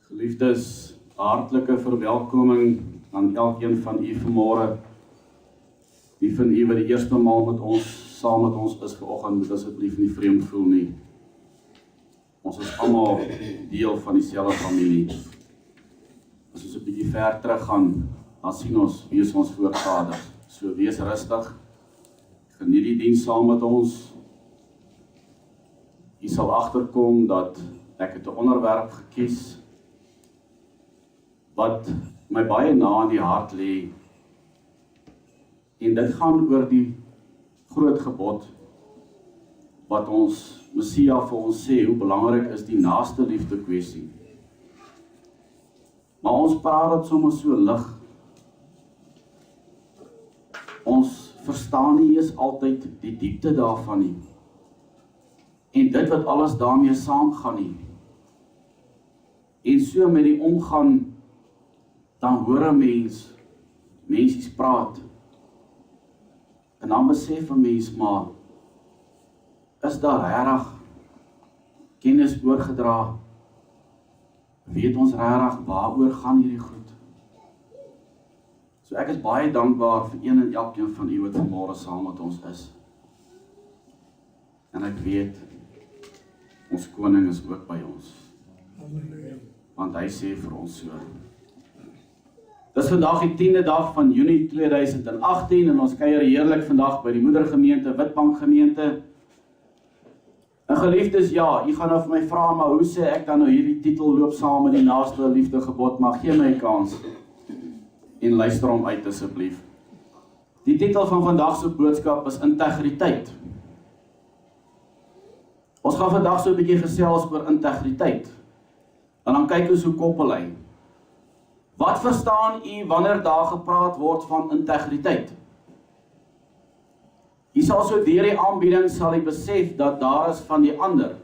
Geliefdes, hartlike verwelkoming aan elkeen van u vanmôre. Wie van u wat die eerste maal saam met ons is vanoggend, moet asseblief nie vreemd voel nie. Ons is almal deel van dieselfde familie. As ons 'n bietjie ver terug gaan, dan sien ons wie is ons voorvaders. So wees rustig, geniet die diens saam met ons. U sal agterkom dat ek het 'n onderwerp gekies wat my baie na in die hart lê. En dit gaan oor die groot gebod wat ons Messia vir ons sê, hoe belangrik is die naaste liefde kwessie. Maar ons praat dit sommer so lig. Ons verstaan nie eens altyd die diepte daarvan nie. En dit wat alles daarmee saamgaan nie. En so met die omgaan, dan hoor 'n mensies praat. En dan besef 'n mens maar, is daar regtig kennis oorgedra? Weet ons regtig waaroor gaan hierdie goed? So ek is baie dankbaar vir een en elkeen van u wat vanmôre saam met ons is. En ek weet, ons koning is ook by ons. Want hy sê vir ons so. Dis vandag die 10de dag van Junie 2018 en ons kuier heerlik vandag by die moedergemeente, Witbank gemeente. En geliefdes, ja, u gaan nou vir my vra, maar hoe sê ek dan nou hierdie titel loop saam met die naaste liefde gebod, maar gee my 'n kans en luister hom uit asseblief. Die titel van vandag se boodskap is Integriteit. Ons gaan vandag so 'n bietjie gesels oor integriteit. En dan kyk ons hoe koppel hy. Wat verstaan u wanneer daar gepraat word van integriteit? U sal so deur die aanbieding sal u besef dat daar is van die ander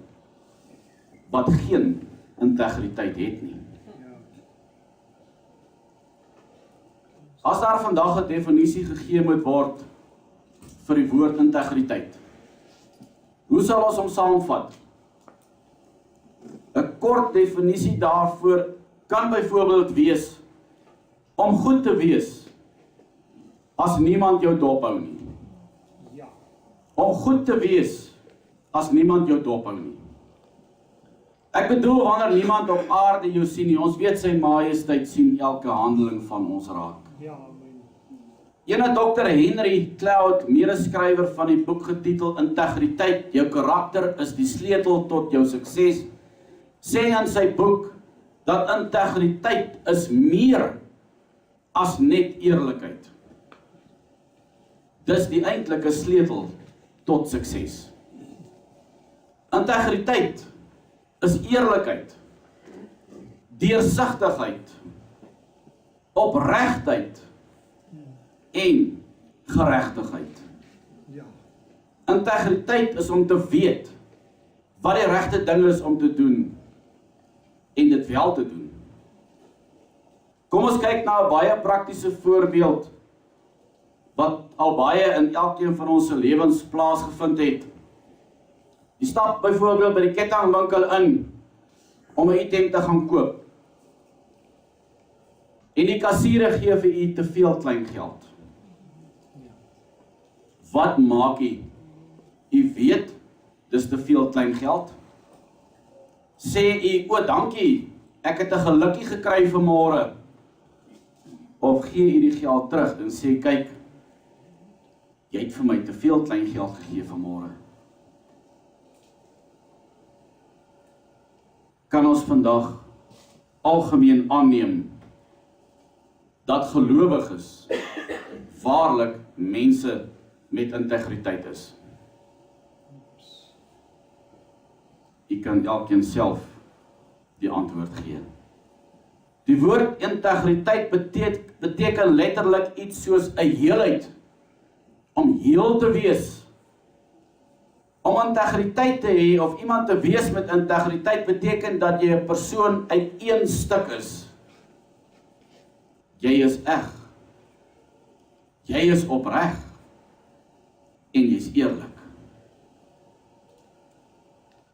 wat geen integriteit het nie. As daar vandag 'n definisie gegee moet word vir die woord integriteit, hoe sal ons hom saamvat? 'n kort definisie daarvoor kan byvoorbeeld wees om goed te wees as niemand jou dophou nie. Om goed te wees as niemand jou dophou nie. Ek bedoel wanneer niemand op aarde jou sien nie, ons weet sy majesteit sien elke handeling van ons raak. Ene Dr. Henry Cloud, medeskrywer van die boek getiteld Integriteit, jou karakter is die sleutel tot jou sukses, sê in sy boek dat integriteit is meer as net eerlikheid. Dis die eintlike sleutel tot sukses. Integriteit is eerlikheid, deursigtigheid, opregtheid en geregtigheid. Integriteit is om te weet wat die regte ding is om te doen en dit wel te doen. Kom ons kyk na 'n baie praktiese voorbeeld wat al baie in elkeen van ons se lewens plaasgevind het. Jy stap byvoorbeeld by die kettingwinkel in om 'n item te gaan koop. En die kassiere gee vir u te veel kleingeld. Wat maak u? U weet, dis te veel kleingeld. Sê u, o dankie, ek het 'n gelukkie gekry vanmôre. Of gee u die geld terug en sê, kyk, jy het vir my te veel kleingeld gegee vanmôre. Kan ons vandag algemeen aanneem dat gelowiges waarlik mense met integriteit is? U kan elkeen self die antwoord gee. Die woord integriteit beteken letterlik iets soos 'n heelheid, om heel te wees. Om integriteit te hê of iemand te wees met integriteit beteken dat jy 'n persoon uit een stuk is. Jy is eg. Jy is opreg. En jy is eerlik.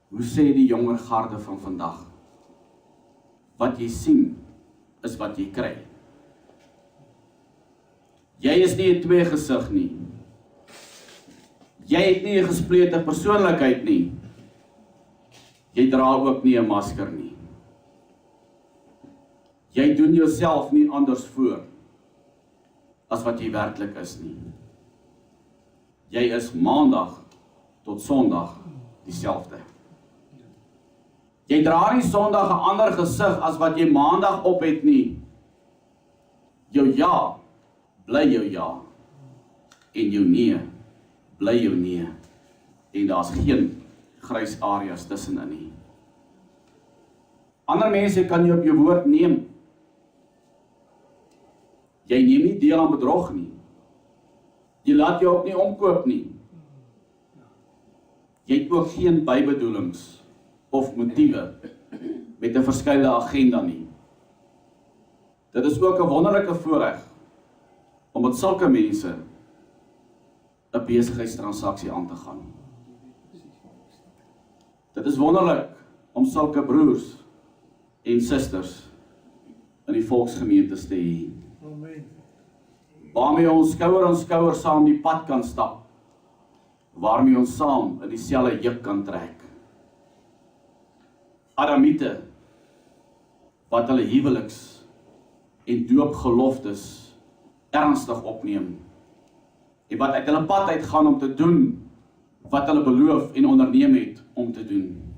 Hoe sê die jonger garde van vandag? wat jy sien, is wat jy kry. Jy is nie 'n tweegesig nie. Jy het nie 'n gesplete persoonlikheid nie. Jy dra ook nie 'n masker nie. Jy doen jouself nie anders voor as wat jy werklik is nie. Jy is maandag tot sondag dieselfde. Jy dra nie sondag 'n ander gesig as wat jy maandag op het nie. Jou ja bly jou ja, en jou nee bly jou nee, en daar's geen grys areas tussenin nie. Ander mense kan jy op jou woord neem. Jy neem nie deel aan bedrog nie. Jy laat jou ook nie omkoop nie. Jy het ook geen bybedoelings of motiewe met 'n verskeie agenda nie. Dit is ook 'n wonderlike voorreg om met sulke mense 'n besigheidstransaksie aan te gaan. Dit is wonderlik om sulke broers en susters in die volksgemeentes te hê. Waarmee ons skouer aan skouer saam die pad kan stap, waarmee ons saam in dieselfde juk kan trek. Adamiete, wat hulle huweliks en doopgeloftes ernstig opneem, en wat uit hulle pad uitgaan om te doen wat hulle beloof en onderneem het om te doen.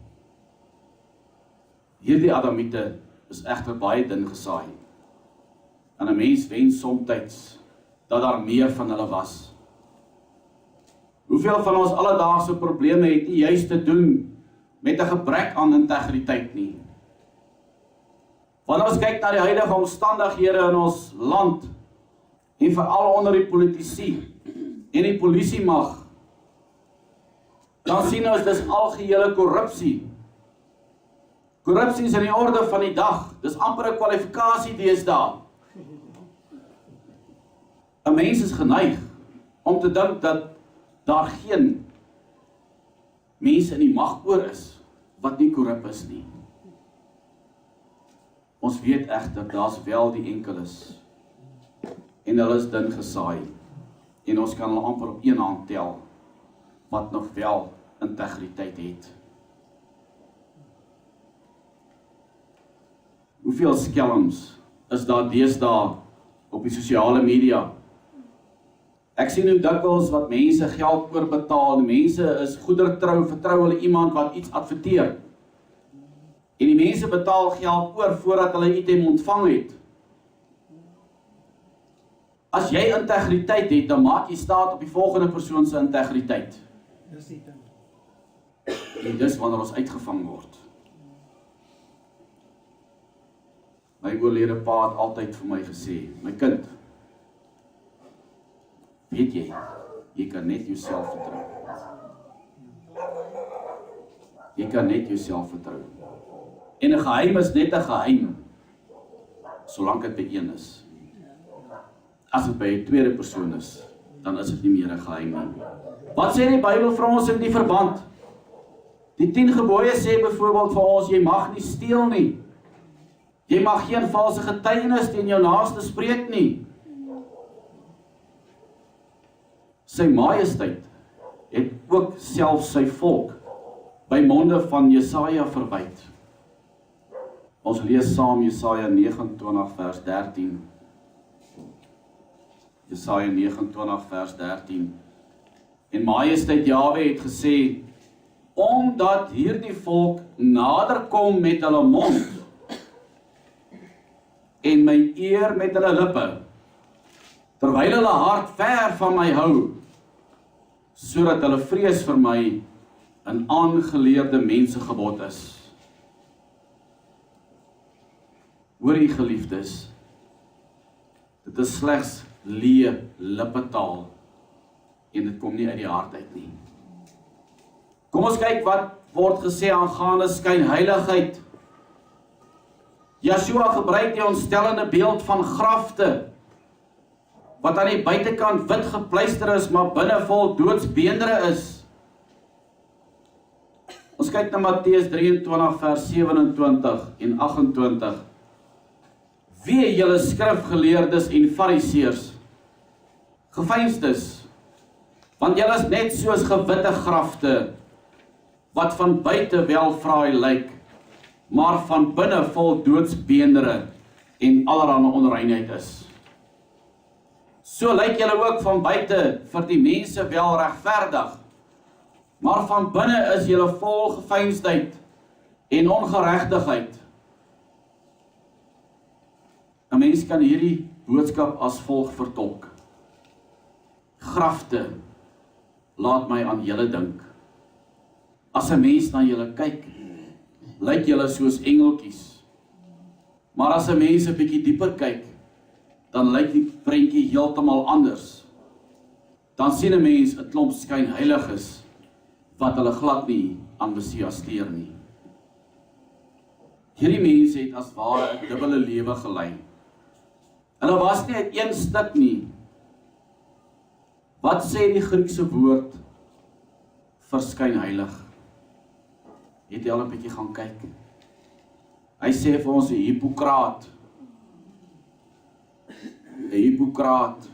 Hierdie Adamiete is egter baie dun gesaai, en 'n mens wens somtyds dat daar meer van hulle was. Hoeveel van ons alledaagse probleme het nie juist te doen met 'n gebrek aan integriteit nie? Wanneer ons kyk na die huidige omstandighede in ons land, en veral onder die politici en die polisiemag, dan sien ons dis algehele korrupsie. Korrupsie is in die orde van die dag, dis amper 'n kwalifikasie deesdae. 'n Mens is geneig om te dink dat daar geen mense in die mag oor is wat nie korrup is nie. Ons weet egter daar's wel die enkeles, en hulle is dun gesaai, en ons kan hulle amper op een hand tel wat nog wel integriteit het. Hoeveel skelms is daar deesdae op die sosiale media? Ek sien hoe dikwels wat mense geld oorbetaal, en mense is goedertrou, vertrou hulle iemand wat iets adverteer. En die mense betaal geld oor voordat hulle item ontvang het. As jy integriteit het, dan maak jy staat op die volgende persoon se integriteit. Dis die ding. En dis wanneer ons uitgevang word. My oorlede pa het altyd vir my gesê, my kind, weet jy kan net jouself vertrou. Jy kan net jouself vertrou. En 'n geheim is net 'n geheim, solank dit by een is. As dit by 'n tweede persoon is, dan is dit nie meer 'n geheim nie. Wat sê die Bybel vir ons in die verband? Die 10 gebooie sê byvoorbeeld vir ons, jy mag nie steel nie. Jy mag geen valse getuienis teen jou naaste spreek nie. Sy majesteit het ook self sy volk by monde van Jesaja verwyd. Ons lees saam Jesaja 29 vers 13. Jesaja 29 vers 13. En majesteit Jahwe het gesê, omdat hierdie volk nader kom met hulle mond en my eer met hulle lippe, terwyl hulle hart ver van my hou, sodat hulle vrees vir my 'n aangeleerde mensegebod is. Hoorie geliefdes, dit is slegs leë lippetaal en dit kom nie uit die hart uit nie. Kom ons kyk wat word gesê aangaande skynheiligheid. Yeshua gebruik die ontstellende beeld van grafte, wat aan die buitekant wit gepleister is, maar binne vol doodsbeendere is. Ons kyk na Matteus 23 vers 27 en 28. Wee julle skrifgeleerdes en fariseërs, geveinsdes, want julle is net soos gewitte grafte, wat van buite wel fraai lyk, maar van binne vol doodsbeendere en allerlei onreinheid is. So lyk julle ook van buite vir die mense wel regverdig, maar van binne is julle vol geveinsdheid en ongeregtigheid. 'n Mens kan hierdie boodskap as volg vertolk. Grafte, laat my aan julle dink. As 'n mens na julle kyk, lyk julle soos engeltjies. Maar as 'n mens 'n bietjie dieper kyk, dan lyk die prentjie heeltemal anders. Dan sien 'n mens 'n klomp skynheiliges wat hulle glad nie aan Messias steur nie. Hierdie mense het as ware 'n dubbele lewe gelei. Hulle was nie uit een stuk nie. Wat sê die Griekse woord vir skynheilig? Het jy al 'n bietjie gaan kyk? Hy sê vir ons 'n Hippokraat. 'n Hippokraat.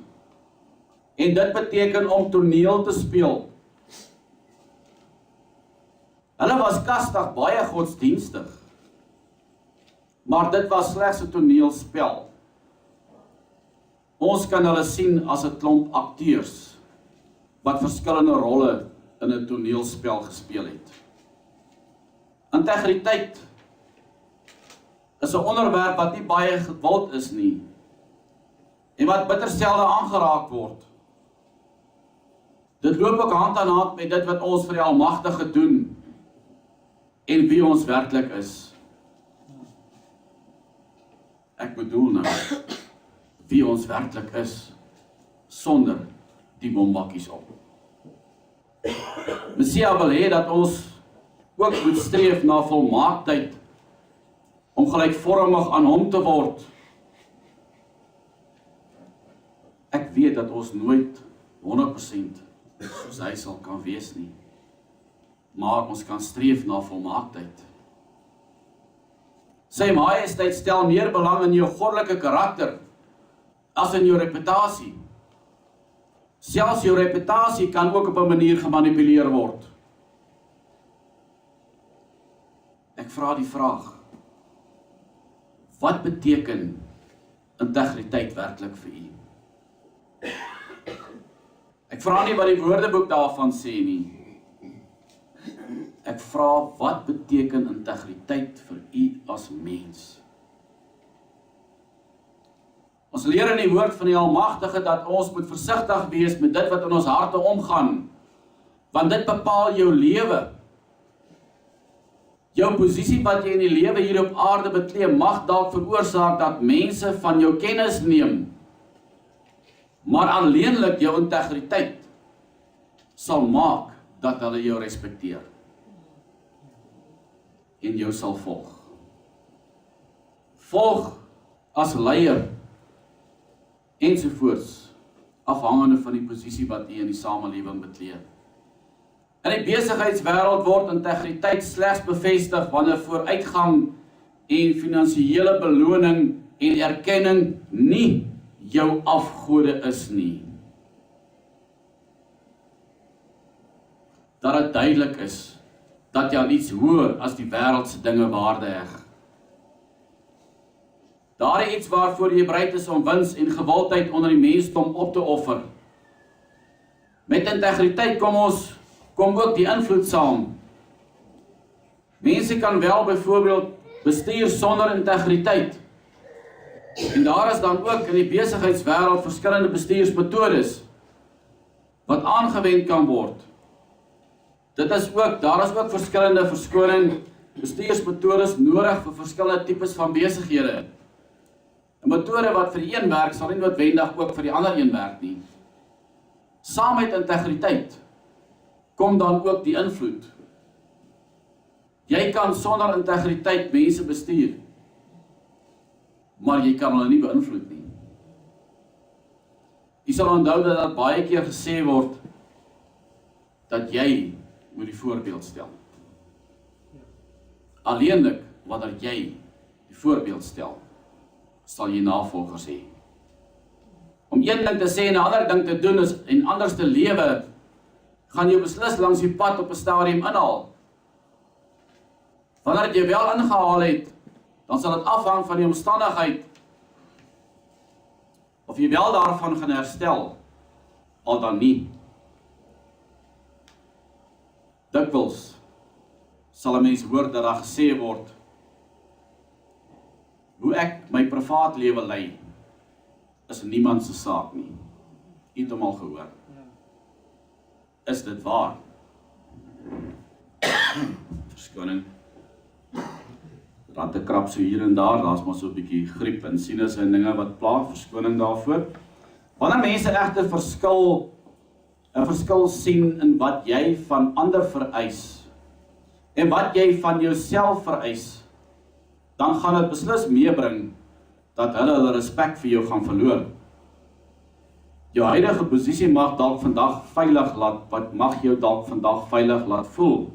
En dit beteken om toneel te speel. Hulle was kastig, baie godsdienstig. Maar dit was slegs 'n toneelspel. Ons kan hulle sien as 'n klomp akteurs wat verskillende rolle in 'n toneelspel gespeel het. Integriteit is 'n onderwerp wat nie baie gewild is nie en wat bitter selde aangeraak word. Dit loop ook hand aan hand met dit wat ons vir die Almagtige doen en wie ons werklik is. Ek bedoel nou wie ons werklik is sonder die bombakkies op. Messia wil hê dat ons ook moet streef na volmaaktheid om gelykvormig aan hom te word. Ek weet dat ons nooit 100% soos hy sal kan wees nie. Maar ons kan streef na volmaaktheid. Sy Majesteit stel meer belang in jou goddelike karakter as in jou reputasie. Selfs jou reputasie kan ook op 'n manier gemanipuleer word. Ek vra die vraag, wat beteken integriteit werklik vir u? Ek vra nie wat die woordeboek daarvan sê nie. Ek vra, wat beteken integriteit vir u as mens? Ons leer in die woord van die Almagtige dat ons moet versigtig wees met dit wat in ons harte omgaan, want dit bepaal jou lewe. Jou posisie wat jy in die lewe hier op aarde beklee, mag dalk veroorsaak dat mense van jou kennis neem, maar alleenlik jou integriteit sal maak dat hulle jou respekteer en jou sal volg. Volg as leier ensovoorts, afhangende van die posisie wat jy in die samelewing beklee. In die besigheidswêreld word integriteit slegs bevestig wanneer vooruitgang en finansiële beloning en erkenning nie jou afgode is nie. Dat dit duidelik is dat jy aan iets hoër as die wêreldse dinge waarde heg. Daardie iets waarvoor jy bereid is om wins en gewildheid onder die mensdom op te offer. Met integriteit kom ook die invloed saam. Mense kan wel byvoorbeeld bestuur sonder integriteit. En daar is dan ook in die besigheidswêreld verskillende bestuursmetodes wat aangewend kan word. Daar is ook verskillende bestuursmetodes nodig vir verskillende tipes van besighede. 'n Metode wat vir die een werk, sal nie noodwendig ook vir die ander een werk nie. Saam met integriteit kom dan ook die invloed. Jy kan sonder integriteit mense bestuur, maar jy kan hulle nie beïnvloed nie. Jy sal onthou dat daar baie keer gesê word dat jy moet die voorbeeld stel. Alleenlik wanneer jy die voorbeeld stel, sal jy navolgers hê. Om een ding te sê en 'n ander ding te doen en anders te lewe, gaan jy beslis langs die pad op 'n stadium inhaal. Wanneer jy wel ingehaal het, dan sal dit afhang van die omstandigheid of jy wel daarvan gaan herstel, al dan nie. Dikwels sal 'n mens hoor dat daar gesê word, hoe ek my privaat lewe lei, is niemand se saak nie. Jy het hom al gehoor. Is dit waar? Verskoning. Ratte krap so hier en daar's maar so 'n bietjie griep en sinus en dinge wat pla, verskoning daarvoor. Wanneer mense egter 'n verskil sien in wat jy van ander vereis en wat jy van jouself vereis, dan gaan dit beslis meebring dat hulle respek vir jou gaan verloor. Jou huidige posisie mag dalk vandag veilig laat voel,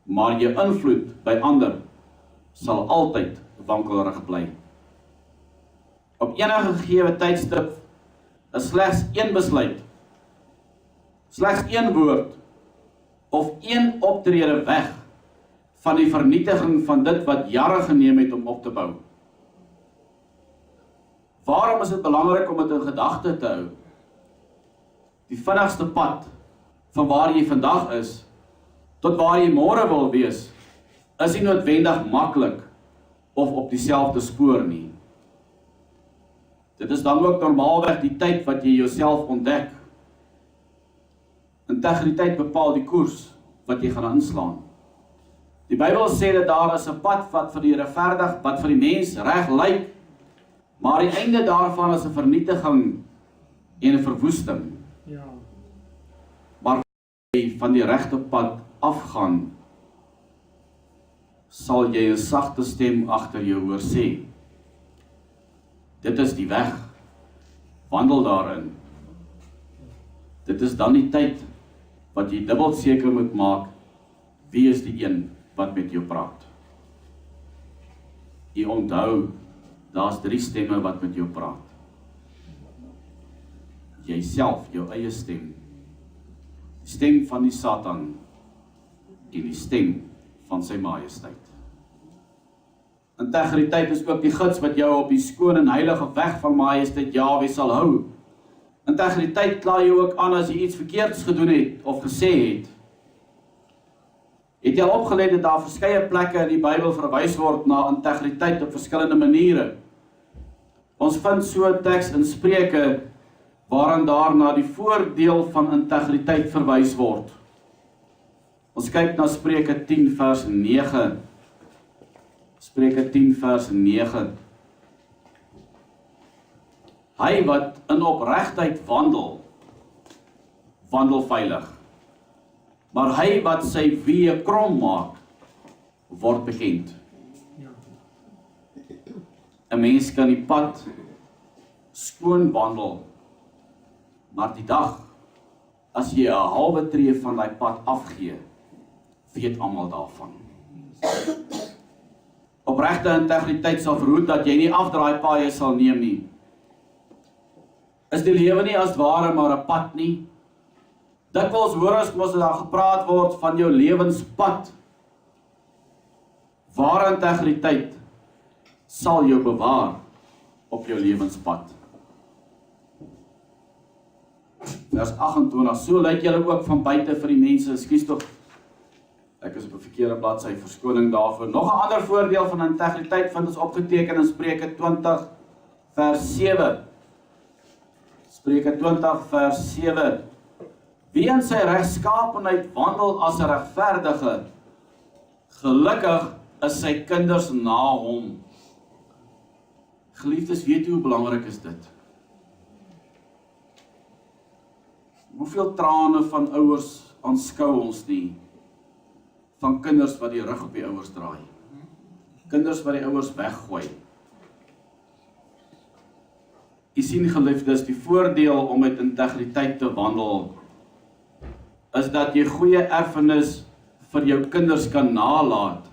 maar jou invloed by ander sal altyd wankelrig bly. Op enige gegee tydstip is slegs een besluit, slegs een woord of een optrede weg van die vernietiging van dit wat jare geneem het om op te bou. Waarom is dit belangrik om dit in gedagte te hou? Die vinnigste pad van waar jy vandag is tot waar jy môre wil wees, is nie noodwendig maklik of op dieselfde spoor nie. Dit is dan ook normaalweg die tyd wat jy jouself ontdek. Integriteit bepaal die koers wat jy gaan inslaan. Die Bybel sê dat daar is 'n pad wat vir die regverdig, wat vir die mens reg lyk, maar die einde daarvan is 'n vernietiging en 'n verwoesting. Ja. Maar jy van die regte pad afgaan, sal jy 'n sagte stem agter jou hoor sê, dit is die weg, wandel daarin. Dit is dan die tyd wat jy dubbel seker moet maak, wie is die een wat met jou praat. Jy onthou, daar's 3 stemme wat met jou praat. Jyself, jou eie stem, die stem van die Satan en die stem van sy majesteit. Integriteit is ook die gids wat jou op die skoon en heilige weg van majesteit Jahwe sal hou. Integriteit kla jou ook aan as jy iets verkeerds gedoen het of gesê het. Het jy al opgelet dat daar verskeie plekke in die Bybel verwys word na integriteit op verskillende maniere? Ons vind so 'n teks in Spreuke waarin daar na die voordeel van integriteit verwys word. Ons kyk na Spreuke 10 vers 9. Spreuke 10 vers 9. Hy wat in opregtheid wandel, wandel veilig. Maar hy wat sy weë krom maak, word bekend. 'n Mens kan die pad skoon wandel, maar die dag, as jy 'n halwe tree van daai pad afgee, weet almal daarvan. Opregte integriteit sal verhoed dat jy nie afdraaipaaie sal neem nie. Is die lewe nie as ware maar 'n pad nie? Dikwels hoor ons mos dat daar gepraat word van jou lewenspad. Ware integriteit sal jou bewaar op jou lewenspad. Vers 28, so lyk julle ook van buite vir die mense, ekskuus tog, ek is op 'n verkeerde bladsy, verskoning daarvoor. Nog 'n ander voordeel van integriteit vind ons opgeteken in Spreuke 20 vers 7. Spreuke 20 vers 7. Wie in sy regskaapenheid wandel as 'n regverdige, gelukkig is sy kinders na hom. Geliefdes, weet u hoe belangrik is dit? Hoeveel trane van ouers aanskou ons nie, van kinders wat die rug op die ouers draai, kinders wat die ouers weggooi. U sien geliefdes, die voordeel om met integriteit te wandel, is dat jy goeie erfenis vir jou kinders kan nalat,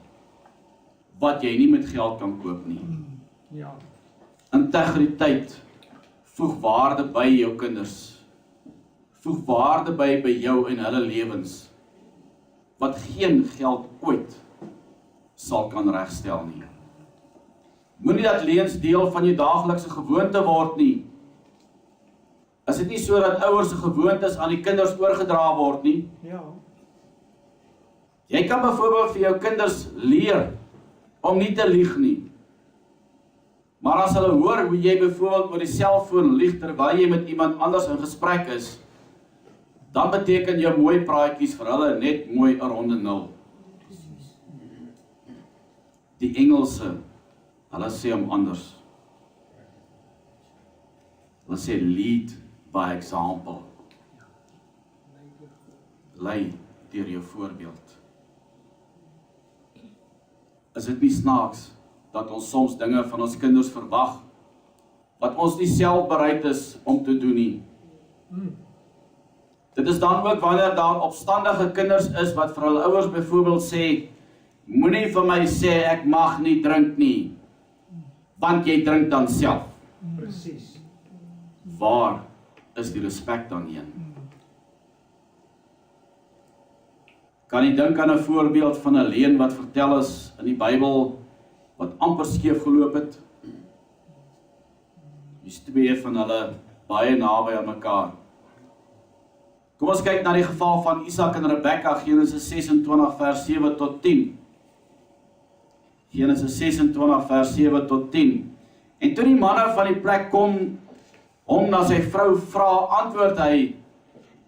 wat jy nie met geld kan koop nie. Ja. Integriteit voeg waarde by jou kinders. Voeg waarde by jou en hulle lewens, wat geen geld ooit sal kan regstel nie. Moenie dat leuns deel van jou daaglikse gewoonte word nie. Is dit nie so dat ouers se gewoontes aan die kinders oorgedra word nie? Ja. Jy kan byvoorbeeld vir jou kinders leer om nie te lieg nie. Maar as hulle hoor hoe jy byvoorbeeld oor die selfoon lieg terwyl jy met iemand anders in gesprek is, dan beteken jou mooi praatjies vir hulle net mooi 'n ronde 0. Die Engelse, hulle sê hom anders. Hulle sê lead by example. Lei deur jou voorbeeld. Is dit nie snaaks dat ons soms dinge van ons kinders verwag wat ons nie self bereid is om te doen nie? Dit is dan ook wanneer daar opstandige kinders is wat vir hulle ouers byvoorbeeld sê, moenie vir my sê ek mag nie drink nie, want jy drink dan self. Presies. Waar is die respek dan heen? Kan jy dink aan 'n voorbeeld van 'n leuen wat vertel is in die Bybel wat amper skeef geloop het? Dis twee van hulle baie naby aan mekaar. Kom ons kyk na die geval van Isak en Rebekka, Genesis 26 vers 7 tot 10. Genesis 26 vers 7 tot 10. En toe die manne van die plek kom om na sy vrou vra, antwoord hy,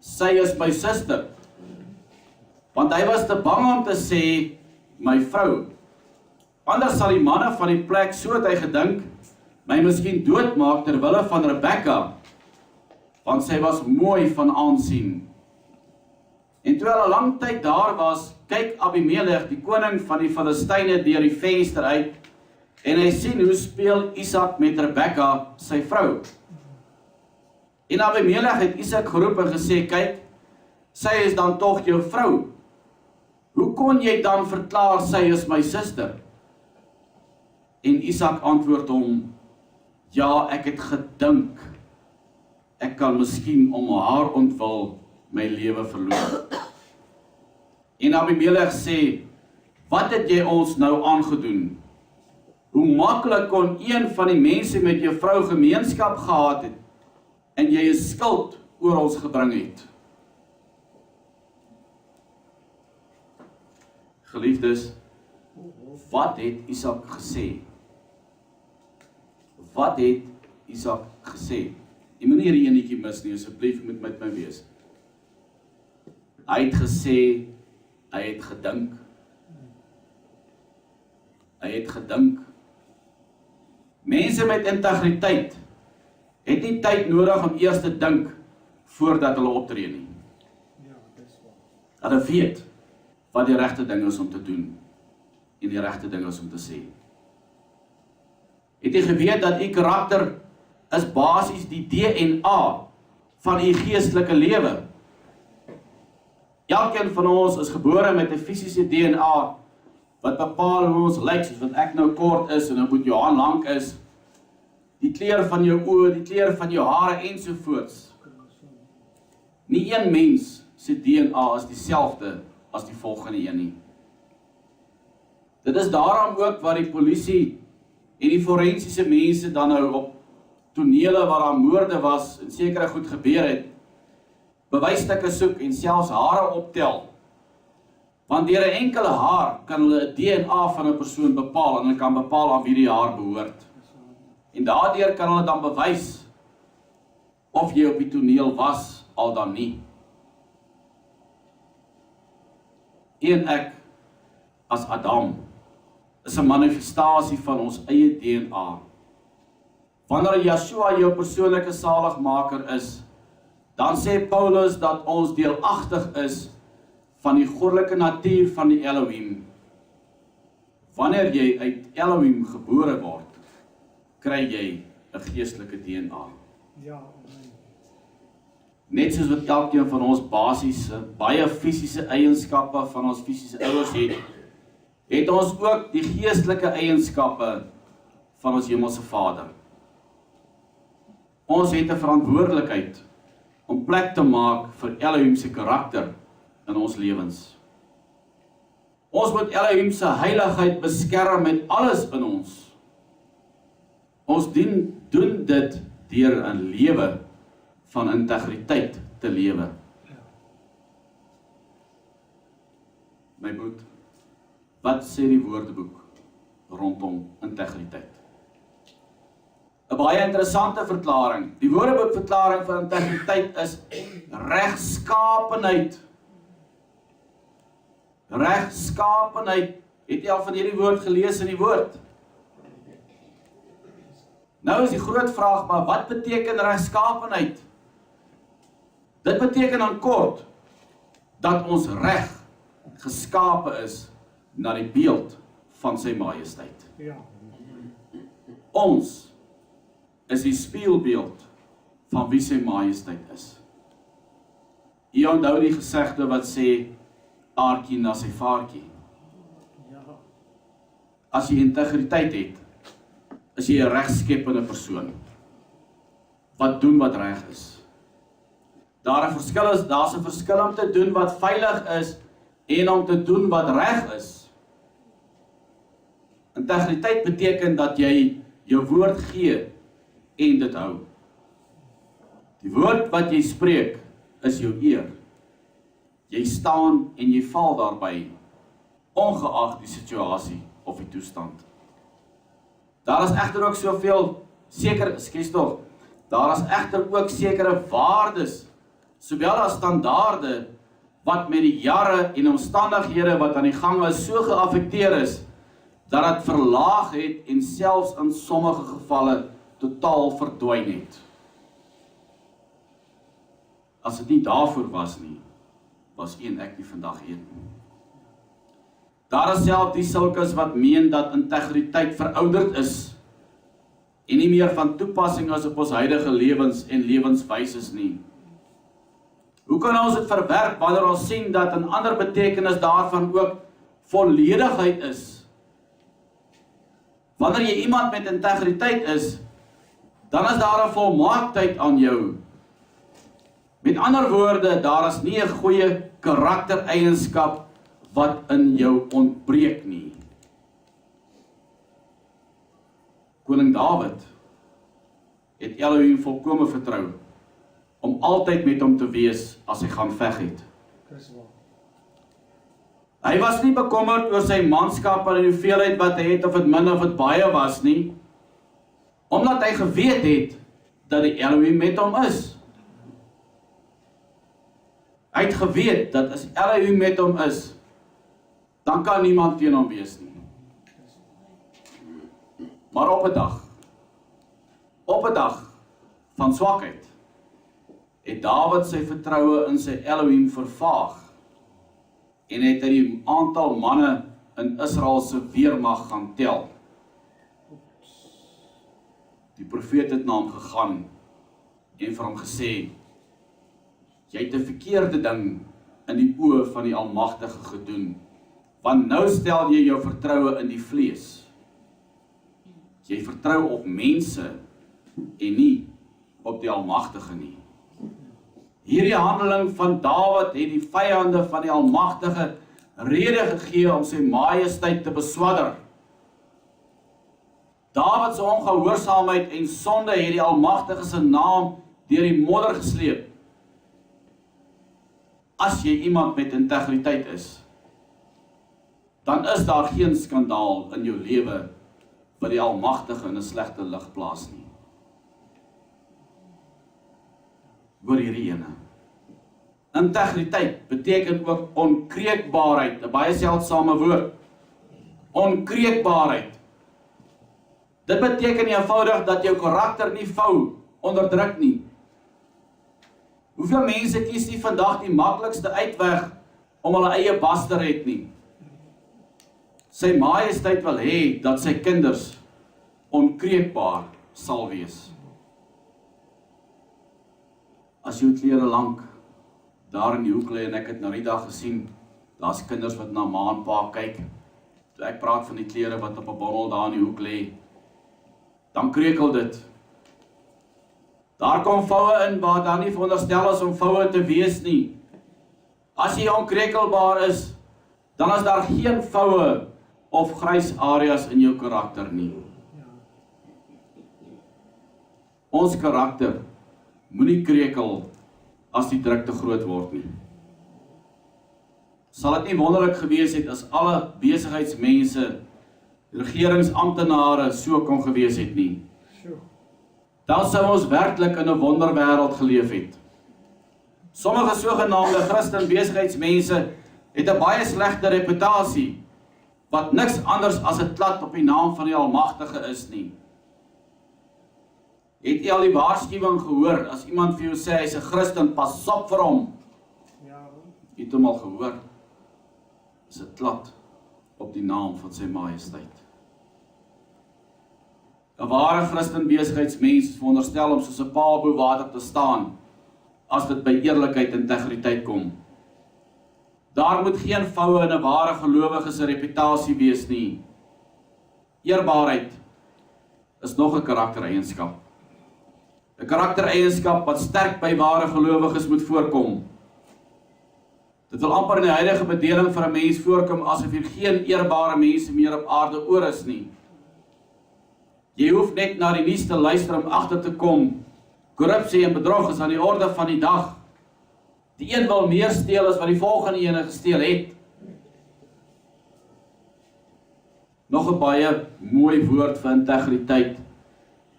sy is my suster. Want hy was te bang om te sê, my vrou. Anders sal die manne van die plek, so het hy gedink, my miskien doodmaak ter wille van Rebekka, want sy was mooi van aansien. En toe hulle lang tyd daar was, kyk Abimelech, die koning van die Filistyne, deur die venster uit, en hy sien hoe speel Isak met Rebekka, sy vrou. En Abimelech het Isak geroep en gesê, kyk, sy is dan tog jou vrou. Hoe kon jy dan verklaar, sy is my suster? En Isak antwoord hom, ja, ek het gedink, ek kan miskien om haar ontwil my lewe verloor. En Abimelech sê, wat het jy ons nou aangedoen? Hoe maklik kon een van die mense met jou vrou gemeenskap gehad het, en jy 'n skuld oor ons gebring het. Geliefdes, wat het Isak gesê? Wat het Isak gesê? Jy moet nie hierdie enetjie mis nie, asseblief moet met my wees. Hy het gesê, hy het gedink. Hy het gedink. Mense met integriteit het nie tyd nodig om eers te dink voordat hulle optree nie. Ja, dis waar. Hulle weet wat die regte ding is om te doen en die regte ding is om te sê. Het jy geweet dat u karakter is basies die DNA van u geestelike lewe? Elkeen van ons is gebore met 'n fisiese DNA wat bepaal hoe ons lyk, soos wat ek nou kort is en nou moet Johan lank is. Die kleur van jou oë, die kleur van jou hare ensovoorts. Nie een mens se DNA is dieselfde as die volgende een nie. Dit is daarom ook waar die polisie en die forensiese mense dan nou op tonele waar daar moorde was en sekere goed gebeur het, bewysstukke soek en selfs hare optel. Want deur 'n enkele haar kan hulle 'n DNA van 'n persoon bepaal en hulle kan bepaal aan wie die haar behoort. En daardeur kan hulle dan bewys of jy op die toneel was al dan nie. En ek as Adam is 'n manifestasie van ons eie DNA. Wanneer Yeshua jou persoonlike saligmaker is, dan sê Paulus dat ons deelagtig is van die goddelike natuur van die Elohim. Wanneer jy uit Elohim gebore word, kry jy 'n geestelike DNA. Ja, amen. Net soos wat elkeen van ons basiese, baie fisiese eienskappe van ons fisiese ouers het, het ons ook die geestelike eienskappe van ons hemelse Vader. Ons het 'n verantwoordelikheid om plek te maak vir Elohim se karakter in ons lewens. Ons moet Elohim se heiligheid beskerm met alles in ons. Ons doen dit deur 'n lewe van integriteit te lewe. My broed, wat sê die Woordeboek rondom integriteit? 'n baie interessante verklaring. Die Woordeboekverklaring van integriteit is regskaapenheid. Regskaapenheid. Het jy al van hierdie woord gelees in die woord? Nou is die groot vraag, maar wat beteken regskaapenheid? Dit beteken dan kort dat ons reg geskape is na die beeld van sy majesteit. Ja. Ons is die spieelbeeld van wie sy majesteit is. Jy onthou die gesegde wat sê, aardjie na sy vaartjie. Ja. As jy integriteit het, is jy 'n regskeppende persoon, wat doen wat reg is. Daar's 'n verskil om te doen wat veilig is, en om te doen wat reg is. Integriteit beteken dat jy jou woord gee, en dit hou. Die woord wat jy spreek, is jou eer. Jy staan en jy val daarby, ongeag die situasie of die toestand. Daar is egter ook sekere waardes, sowel as standaarde, wat met die jare en omstandighede wat aan die gang is, so geaffekteer is, dat dit verlaag het en selfs in sommige gevalle totaal verdwyn het. As dit nie daarvoor was nie, was ek nie vandag hier nie. Daar is self die sulkes wat meen dat integriteit verouderd is en nie meer van toepassing is op ons huidige lewens en lewenswyses nie. Hoe kan ons dit verwerp wanneer ons sien dat 'n ander betekenis daarvan ook volledigheid is? Wanneer jy iemand met integriteit is, dan is daar 'n volmaaktheid aan jou. Met ander woorde, daar is nie 'n goeie karaktereienskap wat in jou ontbreek nie. Koning Dawid het Elohim volkome vertrou om altyd met hom te wees as hy gaan veg het. Hy was nie bekommerd oor sy manskap en die hoeveelheid wat hy het, of dit min of dit baie was nie, omdat hy geweet het dat die Elohim met hom is. Hy het geweet dat as Elohim met hom is, dan kan niemand teen hom wees nie. Maar op 'n dag van swakheid, het Dawid sy vertroue in sy Elohim vervaag, en het hy die aantal manne in Israel se weermag gaan tel. Die profeet het na hom gegaan en vir hom gesê, jy het 'n verkeerde ding in die oë van die Almagtige gedoen, want nou stel jy jou vertroue in die vlees. Jy vertrou op mense en nie op die Almagtige nie. Hierdie handeling van Dawid het die vyande van die Almagtige rede gegee om sy majesteit te beswadder. Dawid se ongehoorsaamheid en sonde het die Almagtige se naam deur die modder gesleep. As jy iemand met integriteit is, dan is daar geen skandaal in jou lewe wat die Almagtige in 'n slegte lig plaas nie. Hoor hierdie ene. Integriteit beteken ook onkreukbaarheid, 'n baie seldsame woord. Onkreukbaarheid. Dit beteken eenvoudig dat jou karakter nie vou onder druk nie. Hoeveel mense kies nie vandag die maklikste uitweg om hulle eie bas te red nie? Sy majesteit wil hê dat sy kinders onkreukbaar sal wees. As jou klere lank daar in die hoek lê, en ek het nou die dag gesien, daar's kinders wat na ma en pa kyk, toe ek praat van die klere wat op 'n bondel daar in die hoek lê, dan krekel dit. Daar kom voue in waar dan nie veronderstel is om voue te wees nie. As jy onkrekelbaar is, dan is daar geen voue of grys areas in jou karakter nie. Ons karakter moenie krekel as die druk te groot word nie. Sal dit nie wonderlik gewees het as alle besigheidsmense, regeringsamptenare so kon gewees het nie. Dan sou ons werklik in 'n wonderwêreld geleef het. Sommige sogenaamde Christen besigheidsmense het 'n baie slegte reputasie, wat niks anders as 'n klad op die naam van die Almagtige is nie. Het jy al die waarskuwing gehoor, as iemand vir jou sê hy's 'n Christen, pas op vir hom? Jy het hom al gehoor. Is 'n klad op die naam van sy majesteit. 'n Ware Christen besigheidsmens is veronderstel om soos 'n paal bo water te staan, as dit by eerlikheid en integriteit kom. Daar moet geen foue in 'n ware gelowige se reputasie wees nie. Eerbaarheid is nog 'n karaktereienskap. 'n Karaktereienskap wat sterk by ware gelowiges moet voorkom. Dit wil amper in die huidige bedeling vir 'n mens voorkom asof hier geen eerbare mense meer op aarde oor is nie. Jy hoef net na die nuus te luister om agter te kom. Korrupsie en bedrog is aan die orde van die dag. Die een wil meer steel as wat die volgende ene gesteel het. Nog 'n baie mooi woord vir integriteit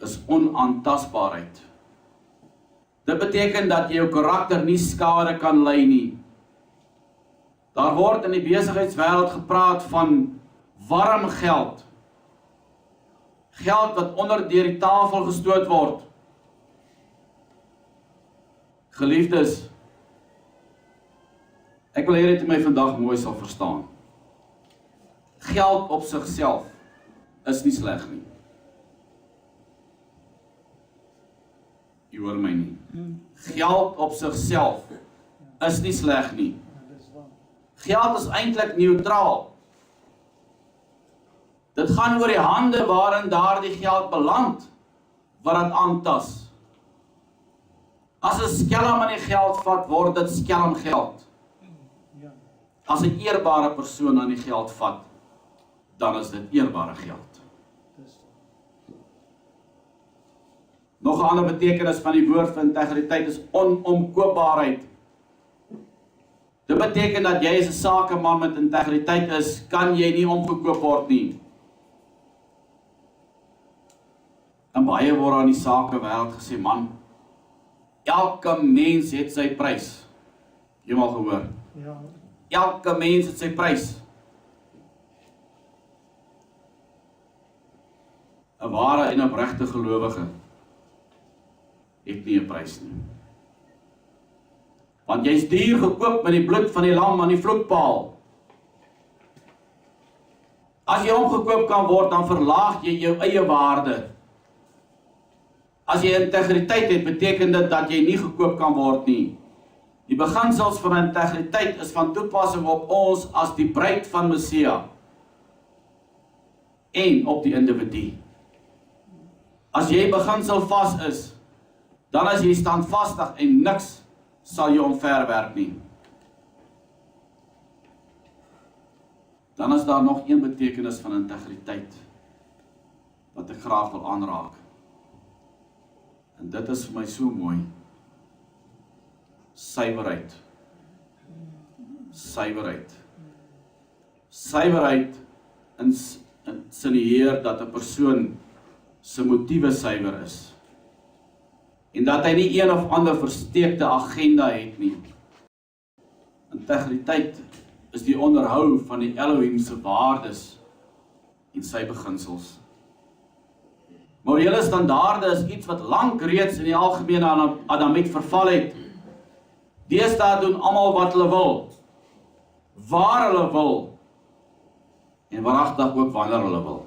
is onaantastbaarheid. Dit beteken dat jy jou karakter nie skade kan ly nie. Daar word in die besigheidswêreld gepraat van warm geld. Geld wat onder deur die tafel gestoot word. Geliefdes, ek wil hê dat jy my vandag mooi sal verstaan. Geld op sigself is nie sleg nie. Jy hoor my nie. Geld op sigself is nie sleg nie. Geld is eintlik neutraal. Dit gaan oor die hande waarin daardie geld beland, wat dit aantas. As 'n skelm aan die geld vat, word dit skelmgeld. As 'n eerbare persoon aan die geld vat, dan is dit eerbare geld. Nog 'n ander betekenis van die woord vir integriteit is onomkoopbaarheid. Dit beteken dat jy as 'n sakeman met integriteit is, kan jy nie omgekoop word nie. En baie word aan die sakewêreld gesê, man, elke mens het sy prys. Jy het al gehoor. Ja. Elke mens het sy prys. 'n Ware en opregte gelowige het nie 'n prys nie. Want jy's duur gekoop met die bloed van die lam aan die vloekpaal. As jy omgekoop kan word, dan verlaag jy jou eie waarde. As jy integriteit het, beteken dit dat jy nie gekoop kan word nie. Die beginsels van integriteit is van toepassing op ons as die bruid van Messia en op die individu. As jy beginsel vas is, dan is jy standvastig en niks sal jy omverwerp nie. Dan is daar nog een betekenis van integriteit wat ek graag wil aanraak. En dit is vir my so mooi. Suiwerheid. Suiwerheid. Suiwerheid insinueer dat 'n persoon se motiewe suiwer is. En dat hy nie een of ander versteekte agenda het nie. Integriteit is die onderhou van die Elohim se waardes en sy beginsels. Morele standaarde is iets wat lank reeds in die algemene Adamiet verval het. Deesdae doen almal wat hulle wil, waar hulle wil, en waaragtig ook wanneer hulle wil.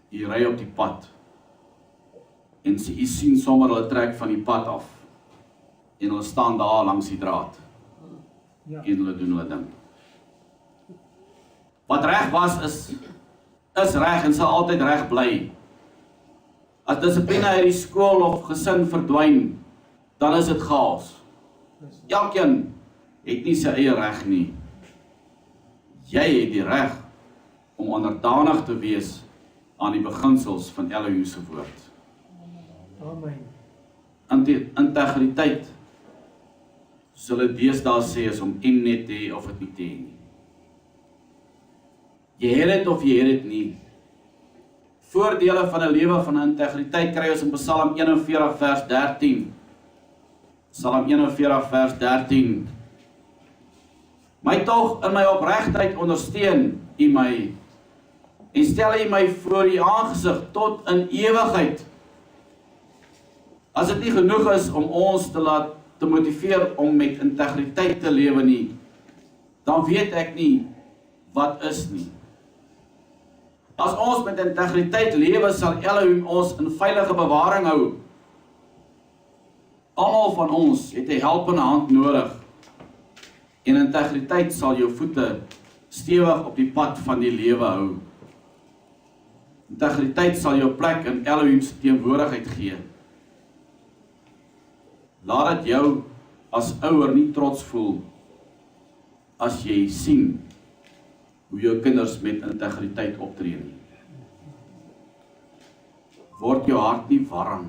Jy ry op die pad, en jy sien sommer hulle trek van die pad af, en hulle staan daar langs die draad. Ja. en hulle doen hulle ding. Wat reg was is reg en sal altyd reg bly. As dissipline uit die skool of gesin verdwyn, dan is dit chaos. Elkeen het nie sy eie reg nie. Jy het die reg om onderdanig te wees aan die beginsels van Elohim se woord. Amen. Integriteit, soos hulle deesdae sê, is om en net te hê of dit nie te hê nie. Jy het dit of jy het dit nie. Voordele van 'n lewe van integriteit kry ons in Psalm 41 vers 13. Psalm 41 vers 13. My tog in my opregtheid ondersteun U my, en stel U my voor U aangesig tot in ewigheid. As dit nie genoeg is om ons te motiveer om met integriteit te lewe nie, dan weet ek nie wat is nie. As ons met integriteit lewe, sal Elohim ons in veilige bewaring hou. Almal van ons het 'n helpende hand nodig. En integriteit sal jou voete stewig op die pad van die lewe hou. Integriteit sal jou plek in Elohim se teenwoordigheid gee. Laat dit jou as ouer nie trots voel as jy sien hoe jou kinders met integriteit optree nie. Word jou hart nie warm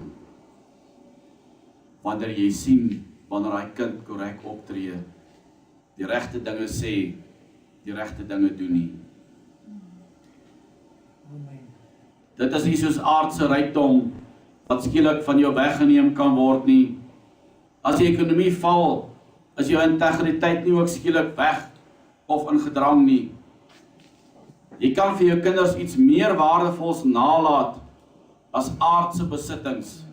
wanneer jy sien wanneer hy kind korrek optree, die regte dinge sê, die regte dinge doen nie. Amen. Dit is nie soos aardse rykdom wat skielik van jou weggeneem kan word nie. As die ekonomie val, is jou integriteit nie ook skielik weg of ingedrang nie. Jy kan vir jou kinders iets meer waardevols nalat as aardse besittings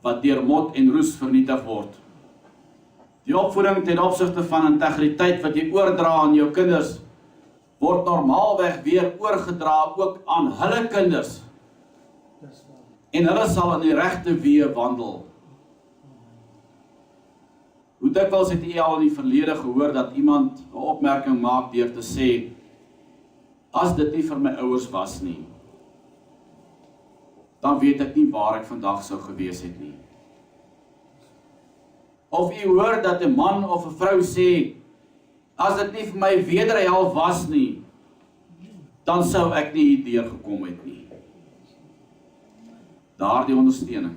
wat deur mot en roes vernietig word. Die opvoeding ten opsigte van integriteit wat jy oordra aan jou kinders, word normaalweg weer oorgedra ook aan hulle kinders. Dis waar. En hulle sal in die regte weë wandel. Hoe dikwels het u al in die verlede gehoor dat iemand 'n opmerking maak deur te sê, as dit nie vir my ouers was nie, dan weet ek nie waar ek vandag sou gewees het nie. Of u hoor dat 'n man of 'n vrou sê, as dit nie vir my wederhelft was nie, dan sou ek nie hierdeur gekom het nie. Daardie ondersteuning.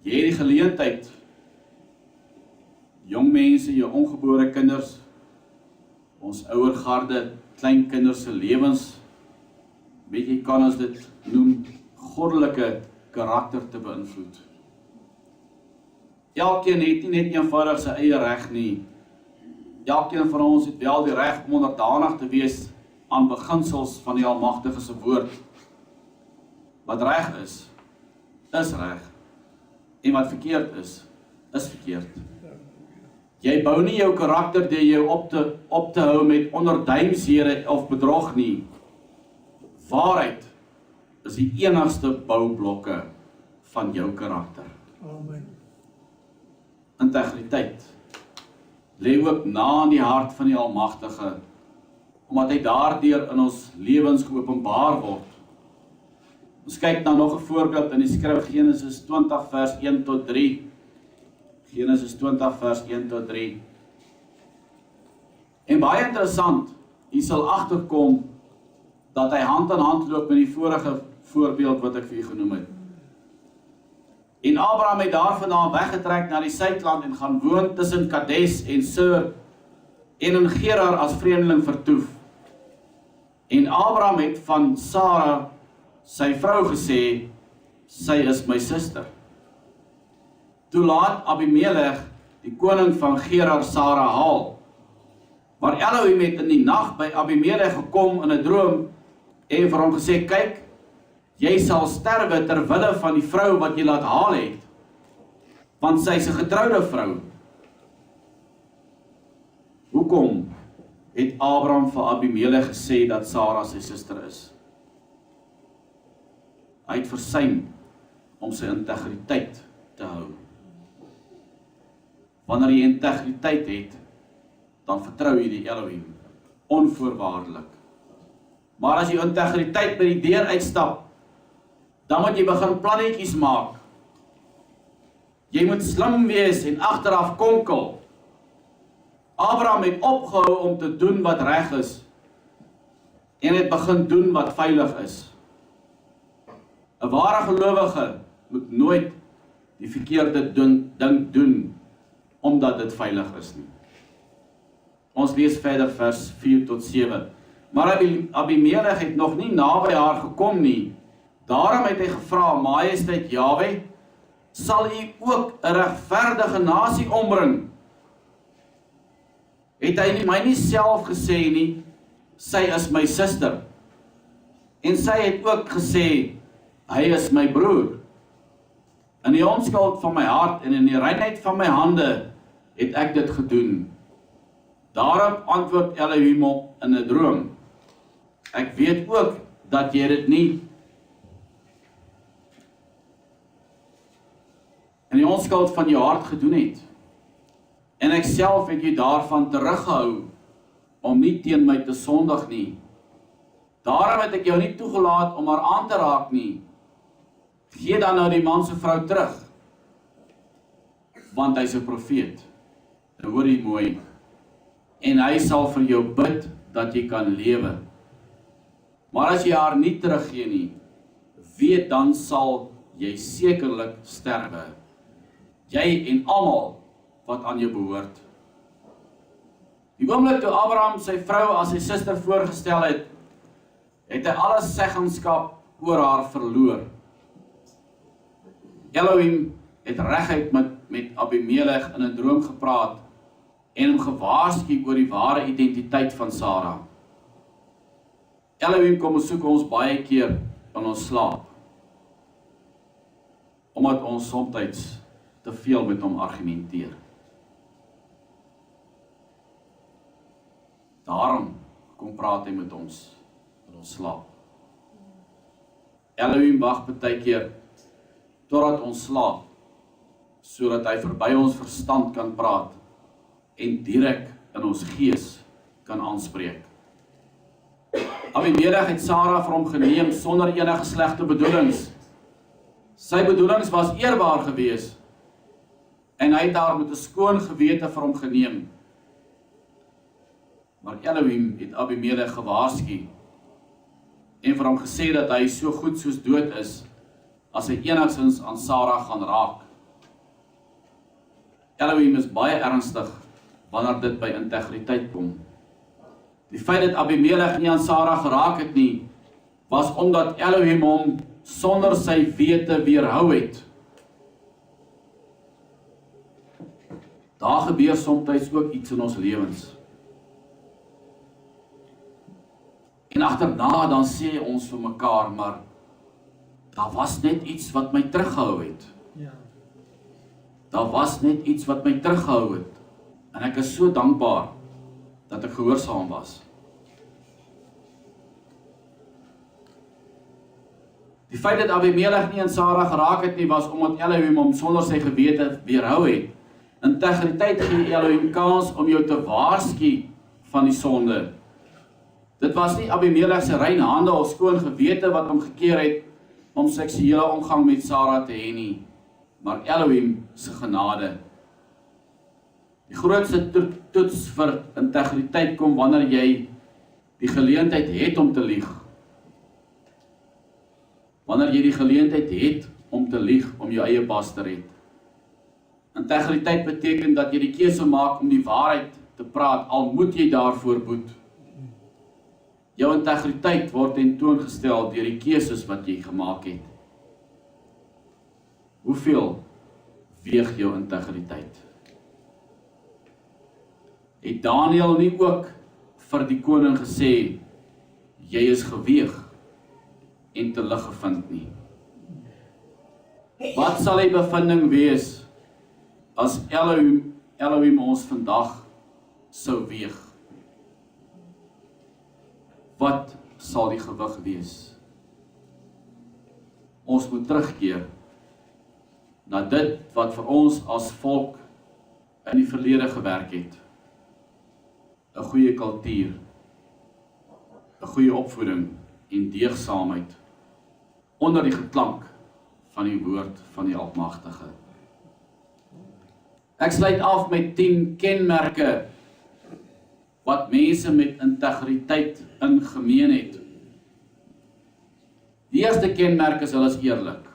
Jy het die geleentheid, jong mense, jou ongebore kinders, ons ouer garde, kleinkinders se lewens, weet jy, kan ons dit noem, goddelike karakter te beïnvloed. Elkeen het nie net eenvoudig sy eie reg nie. Elkeen van ons het wel die reg om onderdanig te wees aan beginsels van die Almagtige se woord. Wat reg is reg. En wat verkeerd is verkeerd. Jy bou nie jou karakter deur jou op te hou met onderduimshede of bedrog nie. Waarheid is die enigste boublokke van jou karakter. Amen. Integriteit lê ook na in die hart van die Almagtige, omdat hy daardeur in ons lewens geopenbaar word. Ons kyk nou nog 'n voorbeeld in die skrif Genesis 20 vers 1 tot 3. Genesis 20 vers 1 tot 3. En baie interessant, jy sal agterkom dat hy hand aan hand loop met die vorige voorbeeld wat ek vir u genoem het. En Abraham het daarvandaan weggetrek na die suidland en gaan woon tussen Kades en Sur en in Gerar as vreemdeling vertoef. En Abraham het van Sara, sy vrou, gesê, sy is my suster. Toe laat Abimelech, die koning van Gerar, Sara haal. Maar Elohim het in die nag by Abimelech gekom in 'n droom en vir hom gesê, kyk, jy sal sterwe ter wille van die vrou wat jy laat haal het, want sy is 'n getroude vrou. Hoekom het Abraham vir Abimelech gesê dat Sara sy suster is? Hy het versuim om sy integriteit te hou. Wanneer jy integriteit het, dan vertrou jy die Elohim, onvoorwaardelik. Maar as jy integriteit by die deur uitstap, dan moet jy begin plannetjies maak. Jy moet slim wees en agteraf konkel. Abraham het opgehou om te doen wat reg is, en het begin doen wat veilig is. 'n Ware gelowige moet nooit die verkeerde ding doen, omdat dit veilig is nie. Ons lees verder vers 4 tot 7. Maar Abimelech het nog nie naby haar gekom nie. Daarom het hy gevra, Majesteit Jahwe, sal u ook 'n regverdige nasie ombring? Het hy my nie self gesê nie, sy is my suster. En sy het ook gesê, hy is my broer. In die onskuld van my hart en in die reinheid van my hande het ek dit gedoen. Daarop antwoord Elohim op in 'n droom. Ek weet ook dat jy dit nie in die onskuld van jou hart gedoen het. En ek self het jy daarvan teruggehou om nie teen my te sondig nie. Daarom het ek jou nie toegelaat om haar aan te raak nie. Gee dan nou die man se vrou terug, want hy's 'n profeet. Nou hoor jy mooi. En hy sal vir jou bid dat jy kan lewe. Maar as jy haar nie teruggee nie, weet dan sal jy sekerlik sterwe. Jy en almal wat aan jou behoort. Die oomblik toe Abraham sy vrou as sy suster voorgestel het, het hy alle seggenskap oor haar verloor. Elohim het reguit met Abimelech in 'n droom gepraat en hom gewaarsku oor die ware identiteit van Sara. Elohim kom besoek ons baie keer in ons slaap, omdat ons soms te veel met hom argumenteer. Daarom kom praat hy met ons in ons slaap. Elohim wag baie keer totdat ons slaap, sodat hy verby ons verstand kan praat en direk in ons gees kan aanspreek. Abimelech het Sara vir hom geneem sonder enige slegte bedoelings. Sy bedoelings was eerbaar gewees en hy het haar met 'n skoon gewete vir hom geneem. Maar Elohim het Abimelech gewaarsku en vir hom gesê dat hy so goed soos dood is as hy enigstens aan Sara gaan raak. Elohim is baie ernstig wanneer dit by integriteit kom. Die feit dat Abimelech nie aan Sara geraak het nie, was omdat Elohim hom sonder sy wete weerhou het. Daar gebeur soms ook iets in ons lewens. En agterna dan sê ons vir mekaar, maar daar was net iets wat my teruggehou het. Ja. Daar was net iets wat my teruggehou het. En ek is so dankbaar dat ek gehoorsaam was. Die feit dat Abimelech nie aan Sara geraak het nie, was omdat Elohim hom sonder sy gewete weerhou het. Integriteit gee Elohim kans om jou te waarsku van die sonde. Dit was nie Abimelech se rein hande of skoon gewete wat hom gekeer het om seksuele omgang met Sara te hê nie, maar Elohim se genade. Die grootste toets vir integriteit kom wanneer jy die geleentheid het om te lieg. Wanneer jy die geleentheid het om te lieg om jou eie bas te red. Integriteit beteken dat jy die keuse maak om die waarheid te praat, al moet jy daarvoor boet. Jou integriteit word tentoongestel deur die keuses wat jy gemaak het. Hoeveel weeg jou integriteit? Het Daniël nie ook vir die koning gesê, jy is geweeg en te lig gevind nie? Wat sal die bevinding wees as Elohim ons vandag sou weeg? Wat sal die gewig wees? Ons moet terugkeer na dit wat vir ons as volk in die verlede gewerk het. 'n Goeie kultuur, 'n goeie opvoeding en deugsaamheid onder die geklank van die woord van die Almagtige. Ek sluit af met 10 kenmerke wat mense met integriteit in gemeen het. Die eerste kenmerk is hulle is eerlik.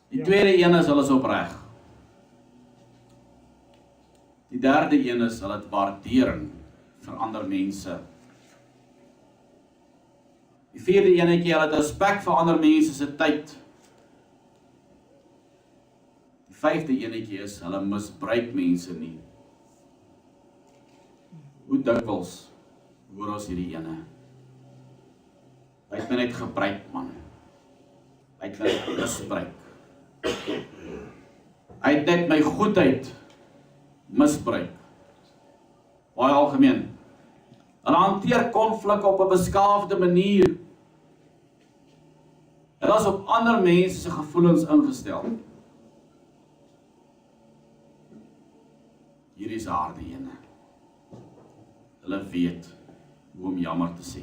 Die tweede een is hulle is opreg. Die derde een is hulle het waardering vir ander mense. Die vierde enetjie, hulle het respek vir ander mense se tyd. Die vyfde enetjie is, hulle misbruik mense nie. Hoe dikwels hoor ons hierdie ene? Hy het my net gebruik, man. Hy het my misbruik. Hy het net my goedheid misbruik. Baie algemeen. Hulle hanteer konflik op 'n beskaafde manier. Hulle is op ander mense se gevoelens ingestel. Hier is 'n harde ene. Hulle weet hoe om jammer te sê.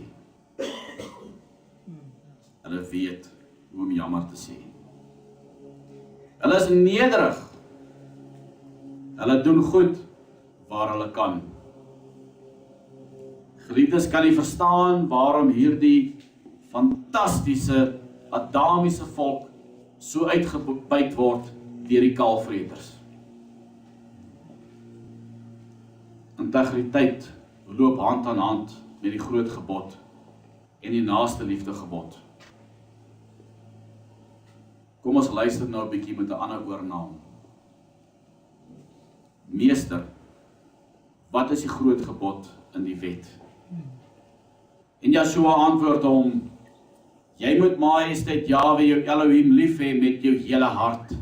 Hulle weet hoe om jammer te sê. Hulle is nederig. Hulle doen goed waar hulle kan. Geliefdes, kan nie verstaan waarom hierdie fantastiese Adamiese volk so uitgebuit word deur die kaalvreters. Integriteit loop hand aan hand met die groot gebod en die naaste liefde gebod. Kom ons luister nou 'n bietjie met 'n ander oornaam. Meester, wat is die groot gebod in die wet? En Joshua antwoord hom, jy moet Majesteit Jahwe jou Elohim lief hê met jou hele hart,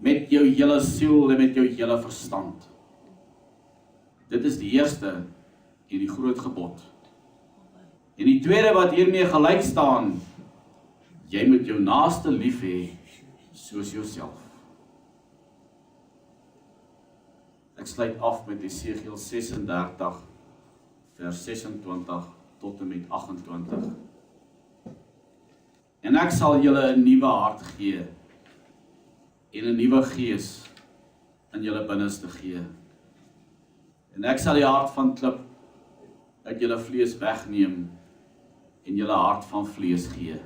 met jou hele siel en met jou hele verstand. Dit is die eerste en die groot gebod. En die tweede wat hiermee gelyk staan, jy moet jou naaste lief hê soos jouself. Ek sluit af met Esegiel 36 vers 26 tot en met 28. En ek sal julle 'n nuwe hart gee en 'n nuwe gees in julle binneste gee. En ek sal die hart van klip uit julle vlees wegneem en julle hart van vlees gee.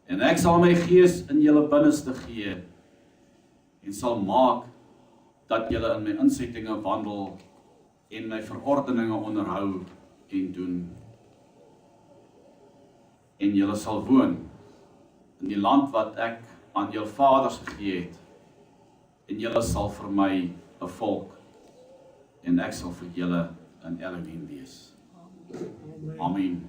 En ek sal my gees in julle binneste gee en sal maak dat julle in my insettinge wandel en my verordeninge onderhou en doen. En julle sal woon in die land wat ek aan julle vaders gegee het. En julle sal vir my 'n volk en ek sal vir julle 'n Elohim wees. Amen.